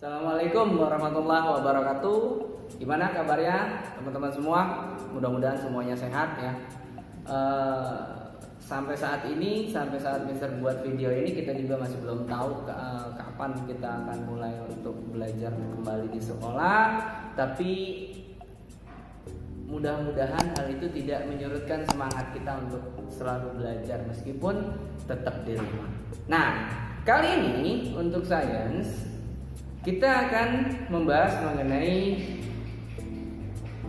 Assalamualaikum warahmatullahi wabarakatuh. Gimana kabarnya teman-teman semua? Mudah-mudahan semuanya sehat ya. Sampai saat Mister buat video ini, kita juga masih belum tahu kapan kita akan mulai untuk belajar kembali di sekolah. Tapi mudah-mudahan hal itu tidak menyurutkan semangat kita untuk selalu belajar meskipun tetap di rumah. Nah, kali ini untuk sains kita akan membahas mengenai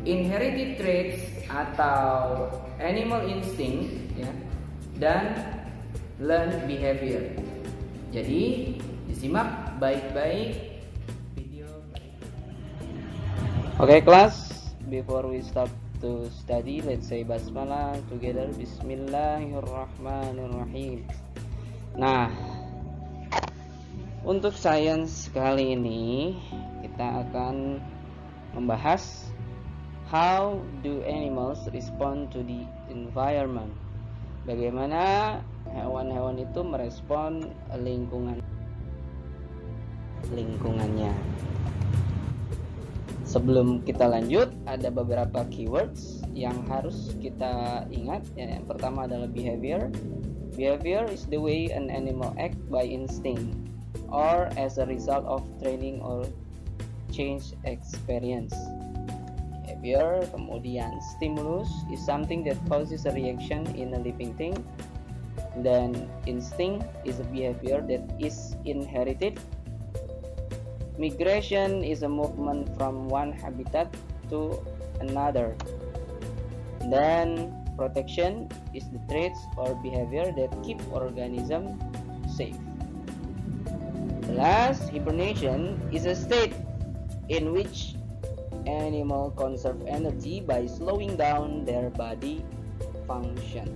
inherited traits atau animal instinct ya, dan learned behavior. Jadi disimak baik-baik video. Okay, class, before we start to study, let's say basmalah together. Bismillahirrahmanirrahim. Nah, untuk sains kali ini kita akan membahas how do animals respond to the environment. Bagaimana hewan-hewan itu merespon lingkungannya. Sebelum kita lanjut, ada beberapa keywords yang harus kita ingat. Yang pertama adalah behavior. Behavior is the way an animal act by instinct or as a result of training or change experience. Behavior. Kemudian stimulus is something that causes a reaction in a living thing. Then instinct is a behavior that is inherited. Migration is a movement from one habitat to another. Then protection is the traits or behavior that keep organism safe. Last, hibernation is a state in which animal conserve energy by slowing down their body function.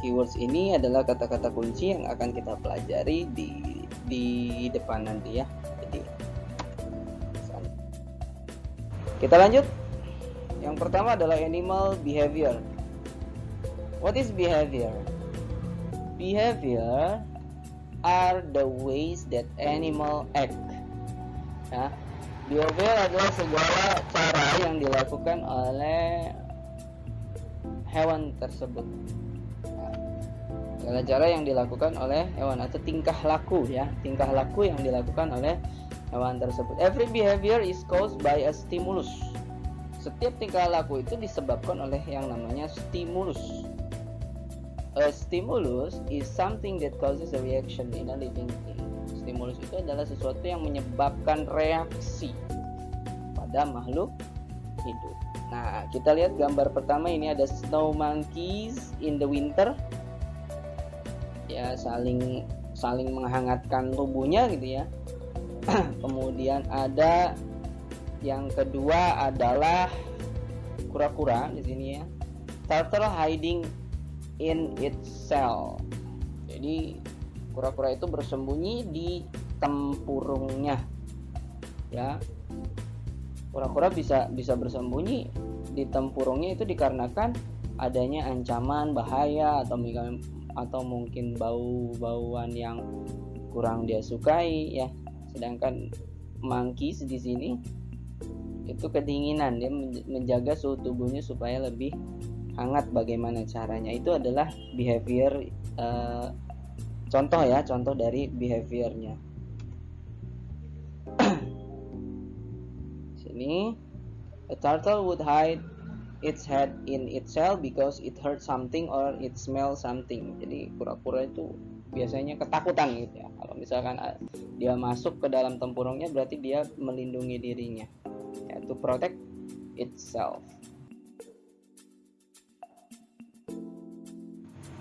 Keywords ini adalah kata-kata kunci yang akan kita pelajari di depan nanti ya. Jadi kita lanjut. Yang pertama adalah animal behavior. What is behavior? Behavior are the ways that animal act. Ya, behavior adalah segala cara yang dilakukan oleh hewan tersebut. Segala cara yang dilakukan oleh hewan atau tingkah laku ya, tingkah laku yang dilakukan oleh hewan tersebut. Every behavior is caused by a stimulus. Setiap tingkah laku itu disebabkan oleh yang namanya stimulus. A stimulus is something that causes a reaction in a living thing. Stimulus itu adalah sesuatu yang menyebabkan reaksi pada makhluk hidup. Nah, kita lihat gambar pertama ini, ada snow monkeys in the winter. Ya, saling menghangatkan tubuhnya gitu ya. Kemudian ada yang kedua adalah kura-kura di sini ya. Turtle hiding in its cell. Jadi kura-kura itu bersembunyi di tempurungnya. Ya. Kura-kura bisa bersembunyi di tempurungnya itu dikarenakan adanya ancaman bahaya atau mungkin bau-bauan yang kurang dia sukai ya. Sedangkan monkeys di sini itu kedinginan, dia menjaga suhu tubuhnya supaya lebih hangat. Bagaimana caranya? Itu adalah behavior, contoh dari behaviornya. Sini, a turtle would hide its head in its shell because it heard something or it smell something. Jadi kura-kura itu biasanya ketakutan gitu ya. Kalau misalkan dia masuk ke dalam tempurungnya, berarti dia melindungi dirinya, ya, to protect itself.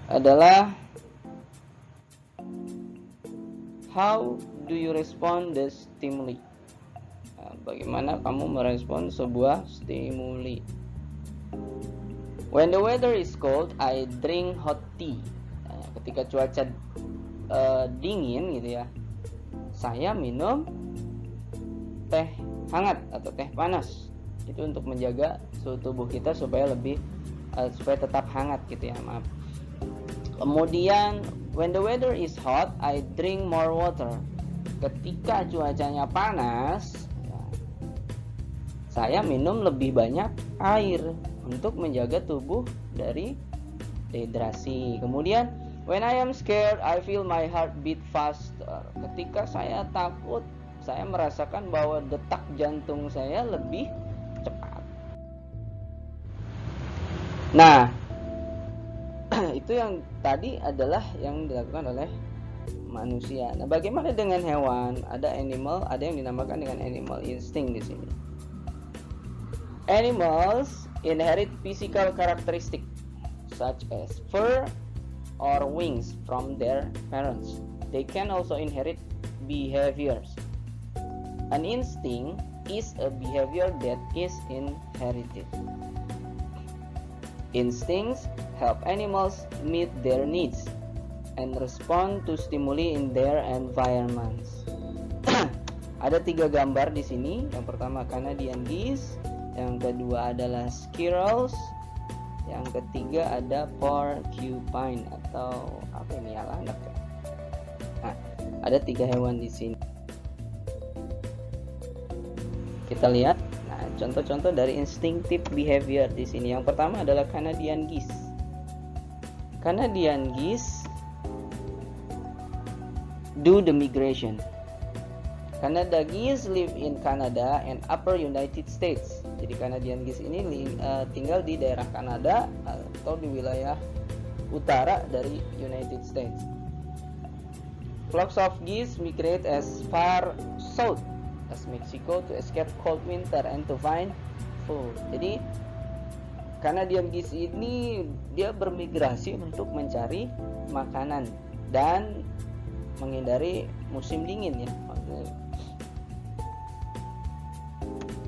Adalah how do you respond the stimuli? Bagaimana kamu merespon sebuah stimuli? When the weather is cold, I drink hot tea. Ketika cuaca dingin gitu ya, saya minum teh hangat atau teh panas. Itu untuk menjaga suhu tubuh kita supaya tetap hangat gitu ya, maaf. Kemudian When the weather is hot, I drink more water. Ketika cuacanya panas, ya, saya minum lebih banyak air untuk menjaga tubuh dari dehidrasi. Kemudian, when I am scared, I feel my heart beat faster. Ketika saya takut, saya merasakan bahwa detak jantung saya lebih cepat. Nah, itu yang tadi adalah yang dilakukan oleh manusia. Nah, bagaimana dengan hewan? Ada yang dinamakan dengan animal instinct di sini. Animals inherit physical characteristic such as fur or wings from their parents. They can also inherit behaviors. An instinct is a behavior that is inherited. Instincts help animals meet their needs and respond to stimuli in their environments. Ada 3 gambar di sini. Yang pertama Canadian geese, yang kedua adalah squirrels, yang ketiga ada porcupine atau apa ini ya, anak ya. Nah, ada 3 hewan di sini. Kita lihat, nah, contoh-contoh dari instinctive behavior di sini. Yang pertama adalah Canadian geese. Canadian geese do the migration. Canada geese live in Canada and upper United States. Jadi Canadian geese ini tinggal di daerah Kanada atau di wilayah utara dari United States. Flocks of geese migrate as far south as Mexico to escape cold winter and to find food. Jadi Canadian geese ini dia bermigrasi untuk mencari makanan dan menghindari musim dingin ya.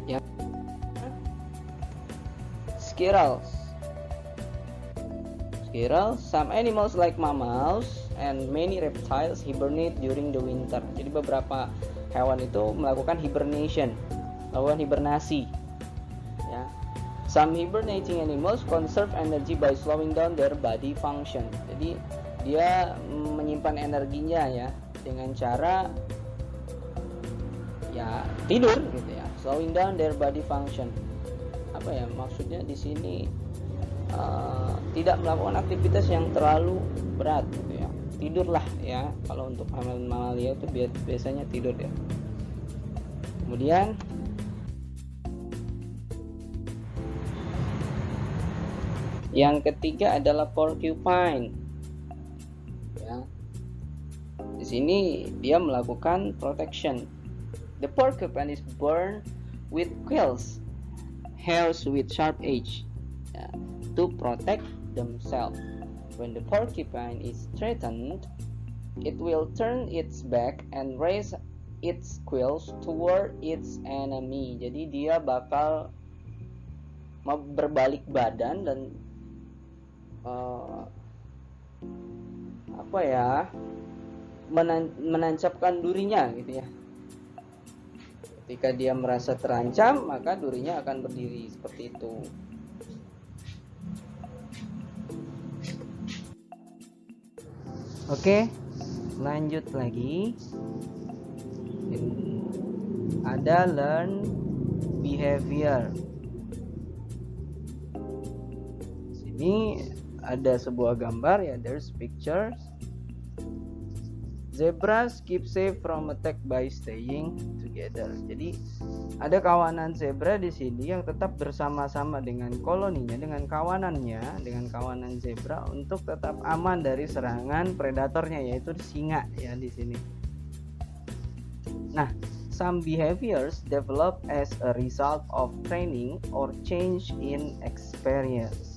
Ya. Squirrels. Some animals like mammals and many reptiles hibernate during the winter. Jadi beberapa hewan itu melakukan hibernation, melakukan hibernasi. Ya. Some hibernating animals conserve energy by slowing down their body function. Jadi dia menyimpan energinya ya dengan cara ya tidur gitu ya, slowing down their body function. Apa ya maksudnya di sini? Tidak melakukan aktivitas yang terlalu berat gitu ya. Tidurlah ya, kalau untuk mamalia itu biasanya tidur ya. Kemudian yang ketiga adalah porcupine ya. Di sini dia melakukan protection. The porcupine is born with quills, hairs with sharp edge ya, to protect themselves. When the porcupine is threatened, it will turn its back and raise its quills toward its enemy. Jadi dia bakal berbalik badan dan menancapkan durinya gitu ya. Ketika dia merasa terancam, maka durinya akan berdiri seperti itu. Oke, lanjut lagi. Ada learn behavior. Sini ada sebuah gambar ya, there's pictures. Zebras keep safe from attack by staying together. Jadi ada kawanan zebra di sini yang tetap bersama-sama dengan koloninya, dengan kawanan zebra untuk tetap aman dari serangan predatornya yaitu singa ya di sini. Nah, some behaviors develop as a result of training or change in experience.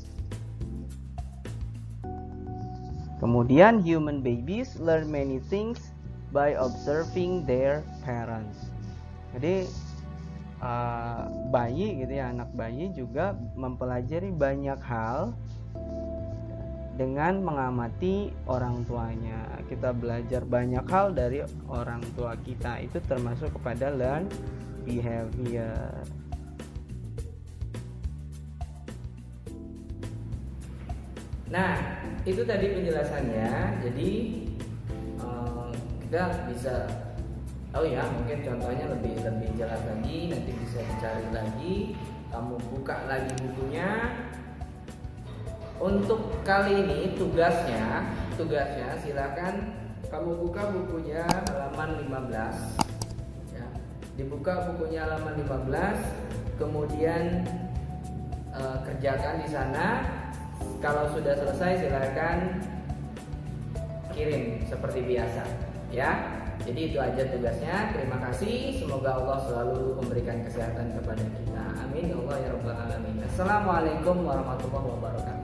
Kemudian human babies learn many things by observing their parents. Jadi bayi gitu ya, anak bayi juga mempelajari banyak hal dengan mengamati orang tuanya. Kita belajar banyak hal dari orang tua kita, itu termasuk kepada learn behavior. Nah, itu tadi penjelasannya. Jadi kita bisa, oh ya, mungkin contohnya lebih jelas lagi. Nanti bisa dicari lagi. Kamu buka lagi bukunya. Untuk kali ini tugasnya silakan kamu buka bukunya halaman 15 ya. Dibuka bukunya halaman 15, kemudian kerjakan di sana. Kalau sudah selesai silakan kirim seperti biasa ya. Jadi itu aja tugasnya. Terima kasih. Semoga Allah selalu memberikan kesehatan kepada kita. Amin ya Allah ya rabbal alamin. Assalamualaikum warahmatullahi wabarakatuh.